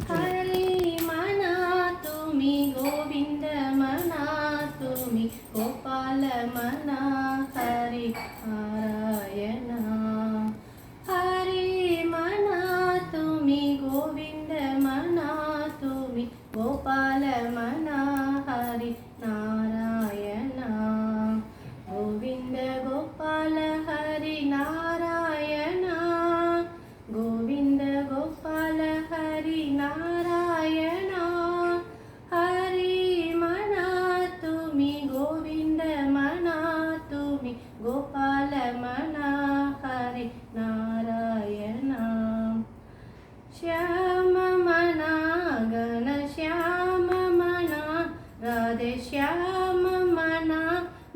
हरी मना तुम्ही गोविंद मना तुम्ही गोपाल मना हरी नारायण हरी मना तुम्ही गोविंद मना तुम्ही गोपाल मना हरी नारायण गोविंद गोपाल हरी नारायण गोविंद गोपाल हरी नारायण हरी मना तुम्ही गोविंद मना तुम्ही गोपाल मना हरी नारायण श्याम मना गण श्याम मना राधे श्याम मना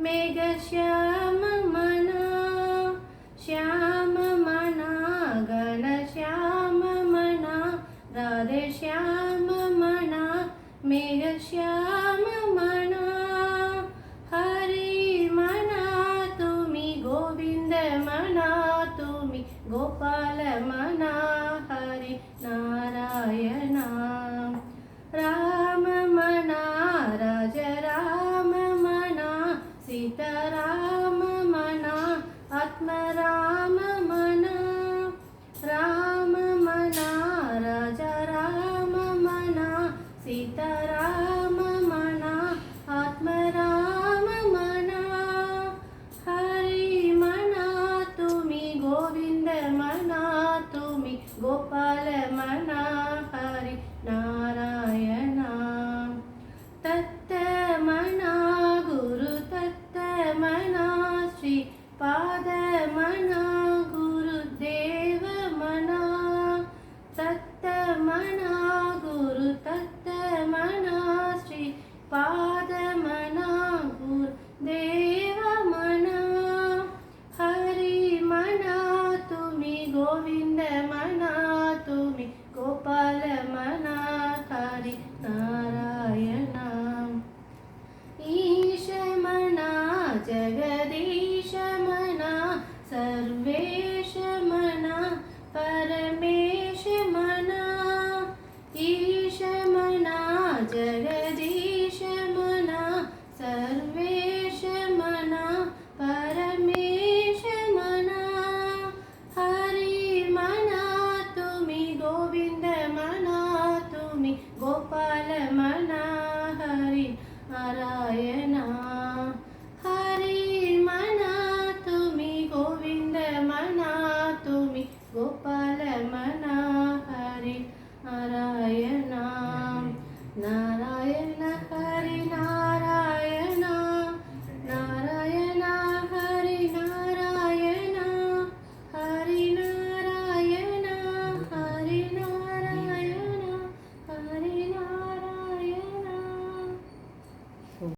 मेघ श्याम मना श्याम मना गण श्याम मना राधे श्याम मना मेघ श्याम मना हरी मना तुम्ही गोविंद मना तुम्ही गोपाल मना हरी नारायण राम मना राज राम मना सीताराम मना आत्मराम मना राम मना राजा राम मना सीताराम मना आत्मराम मना हरी मना तुम्ही गोविंद मना तुम्ही गोपाल मना हरी नारायण तत्त मना गुरु तत्त मना श्री पाद मना गुरुदेव मना तत्त मना गुरु तत्त मना श्री पाद मना गुरुदेव मना हरी मना तुम्ही गोविंद